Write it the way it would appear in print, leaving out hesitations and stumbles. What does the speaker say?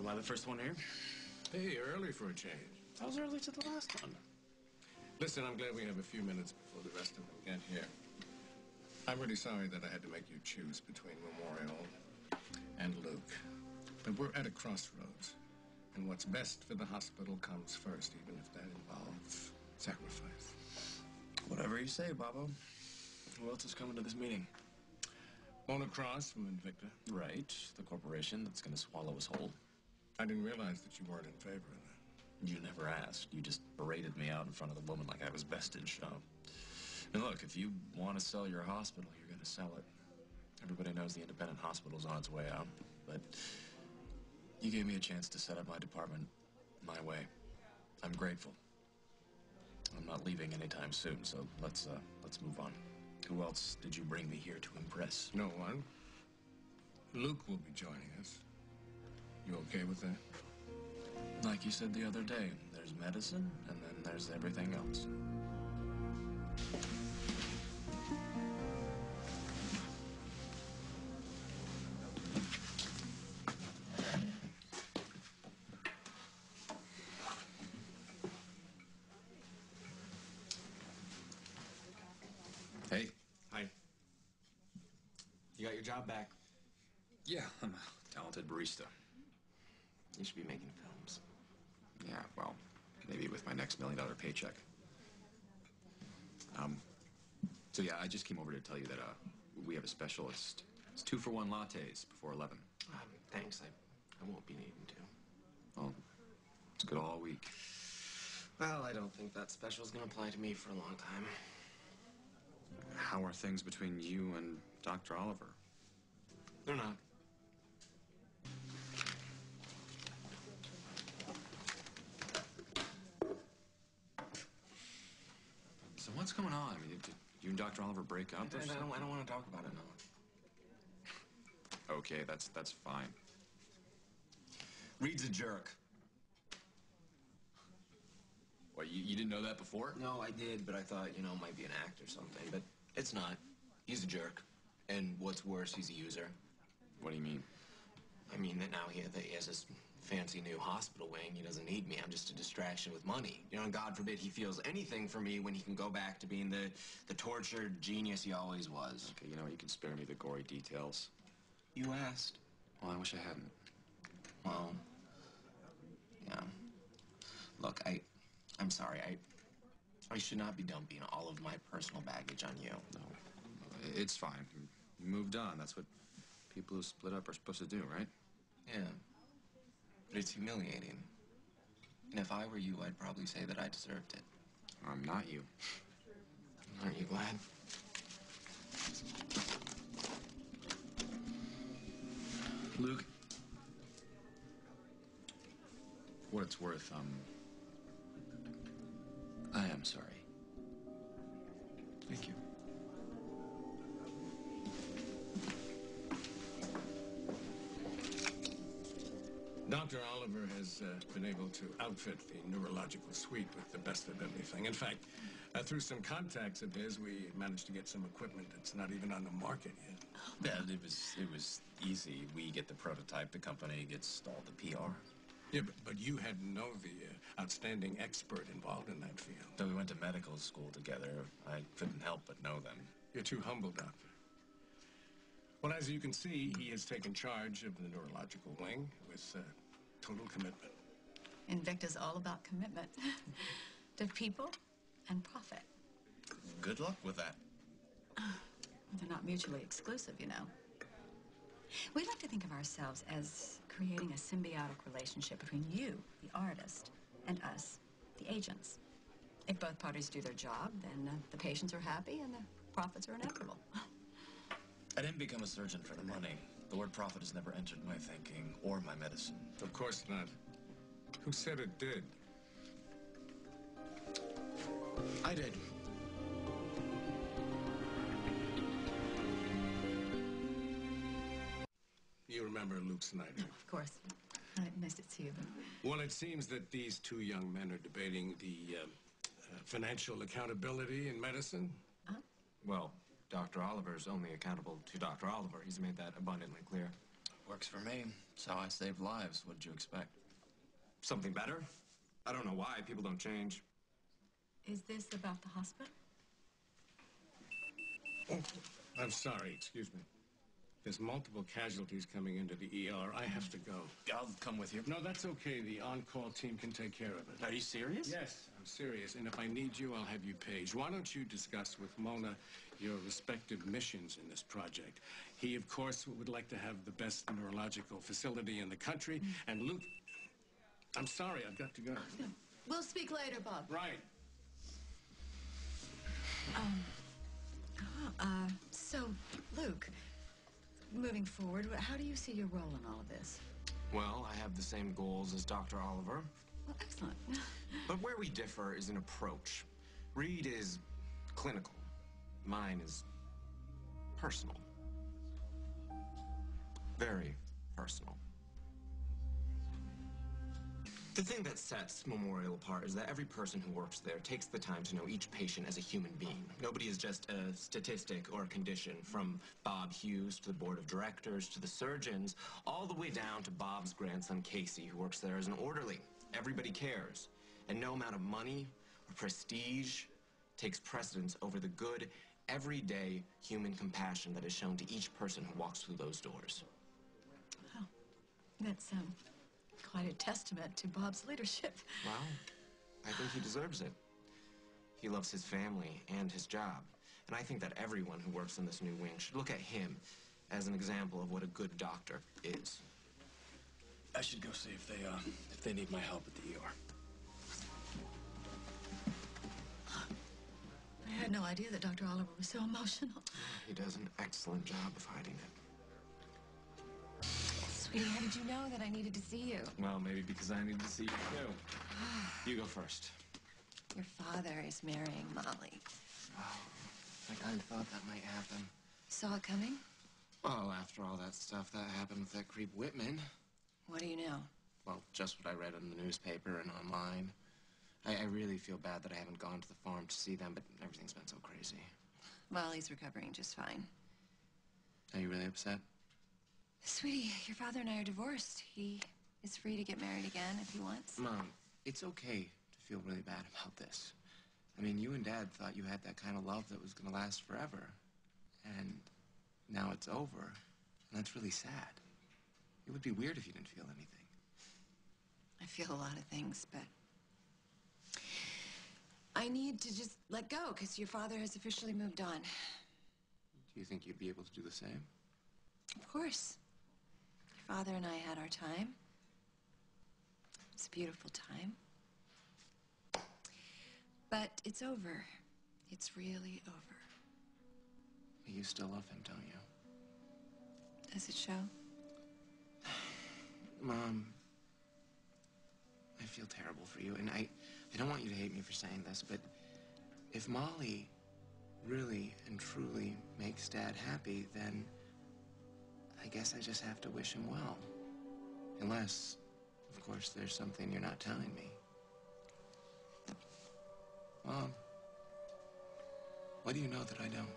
Am I the first one here? Hey, early for a change. I was early to the last one. Listen, I'm glad we have a few minutes before the rest of them get here. I'm really sorry that I had to make you choose between Memorial and Luke. But we're at a crossroads. And what's best for the hospital comes first, even if that involves sacrifice. Whatever you say, Bobo. Who else is coming to this meeting? Mona Cross from Invicta. Right, the corporation that's going to swallow us whole. I didn't realize that you weren't in favor of that. You never asked. You just berated me out in front of the woman like I was best in show. And look, if you want to sell your hospital, you're going to sell it. Everybody knows the independent hospital's on its way out, but you gave me a chance to set up my department my way. I'm grateful. I'm not leaving anytime soon, so let's move on. Who else did you bring me here to impress? No one. Luke will be joining us. You okay with that? Like you said the other day, there's medicine, and then there's everything else. Hey. Hi. You got your job back. Yeah, I'm a talented barista. You should be making films. Yeah, well, maybe with my next $1 million paycheck. So yeah, I just came over to tell you that we have a special. It's 2-for-1 lattes before 11. Thanks. I won't be needing to. Well, it's good all week. Well, I don't think that special's gonna apply to me for a long time. How are things between you and Dr. Oliver? They're not. So what's going on? I mean, did you and Dr. Oliver break up or something? I don't want to talk about it, no. Okay, that's fine. Reid's a jerk. What, you didn't know that before? No, I did, but I thought, you know, it might be an act or something. But it's not. He's a jerk. And what's worse, he's a user. What do you mean? I mean that now he has this fancy new hospital wing. He doesn't need me. I'm just a distraction with money. You know, and God forbid he feels anything for me when he can go back to being the tortured genius he always was. Okay, you know, you can spare me the gory details. You asked. Well, I wish I hadn't. Well, yeah. Look, I'm sorry. I should not be dumping all of my personal baggage on you. No, it's fine. You moved on. That's what people who split up are supposed to do, right? Yeah. But it's humiliating. And if I were you, I'd probably say that I deserved it. I'm not you. Aren't you glad? Luke, for what it's worth, I am sorry. Thank you. Dr. Oliver has been able to outfit the neurological suite with the best of everything. In fact, through some contacts of his, we managed to get some equipment that's not even on the market yet. Yeah, it was easy. We get the prototype, the company gets all the PR. Yeah, but you had to know the outstanding expert involved in that field. Though we went to medical school together, I couldn't help but know them. You're too humble, Doctor. Well, as you can see, he has taken charge of the neurological wing with total commitment. Invicta's all about commitment to people and profit. Good luck with that. They're not mutually exclusive, you know. We like to think of ourselves as creating a symbiotic relationship between you, the artist, and us, the agents. If both parties do their job, then the patients are happy and the profits are inevitable. I didn't become a surgeon for the money. The word profit has never entered my thinking or my medicine. Of course not. Who said it did? I did. You remember Luke Snyder? Of course. Nice to see you. Well, it seems that these two young men are debating the financial accountability in medicine. Well, Dr. Oliver's only accountable to Dr. Oliver. He's made that abundantly clear. Works for me. It's how I save lives. What did you expect? Something better? I don't know why people don't change. Is this about the hospital? I'm sorry, excuse me. There's multiple casualties coming into the ER. I have to go. I'll come with you. No, that's okay. The on-call team can take care of it. Are you serious? Yes, I'm serious. And if I need you, I'll have you paged. Why don't you discuss with Mona your respective missions in this project? He, of course, would like to have the best neurological facility in the country. And Luke... I'm sorry, I've got to go. We'll speak later, Bob. Right. So, Luke, moving forward, how do you see your role in all of this? Well, I have the same goals as Dr. Oliver. Well, excellent. But where we differ is in approach. Reid is clinical. Mine is personal. Very personal. The thing that sets Memorial apart is that every person who works there takes the time to know each patient as a human being. Nobody is just a statistic or a condition, from Bob Hughes to the board of directors to the surgeons, all the way down to Bob's grandson Casey, who works there as an orderly. Everybody cares, and no amount of money or prestige takes precedence over the good, everyday human compassion that is shown to each person who walks through those doors. Wow. That's, quite a testament to Bob's leadership. Well, I think he deserves it. He loves his family and his job. And I think that everyone who works in this new wing should look at him as an example of what a good doctor is. I should go see if they need my help at the ER. I had no idea that Dr. Oliver was so emotional. He does an excellent job of hiding it. Sweetie, how did you know that I needed to see you? Well, maybe because I need to see you too. You go first. Your father is marrying Molly. Oh, I kind of thought that might happen. Saw it coming? Well, after all that stuff that happened with that creep Whitman. What do you know? Well, just what I read in the newspaper and online. I really feel bad that I haven't gone to the farm to see them, but everything's been so crazy. Well, he's recovering just fine. Are you really upset? Sweetie, your father and I are divorced. He is free to get married again if he wants. Mom, it's okay to feel really bad about this. I mean, you and Dad thought you had that kind of love that was going to last forever. And now it's over. And that's really sad. It would be weird if you didn't feel anything. I feel a lot of things, but I need to just let go because your father has officially moved on. Do you think you'd be able to do the same? Of course. Your father and I had our time. It's a beautiful time. But it's over. It's really over. But you still love him, don't you? Does it show? Mom, I feel terrible for you, and I don't want you to hate me for saying this, but if Molly really and truly makes Dad happy, then I guess I just have to wish him well. Unless, of course, there's something you're not telling me. Mom, what do you know that I don't?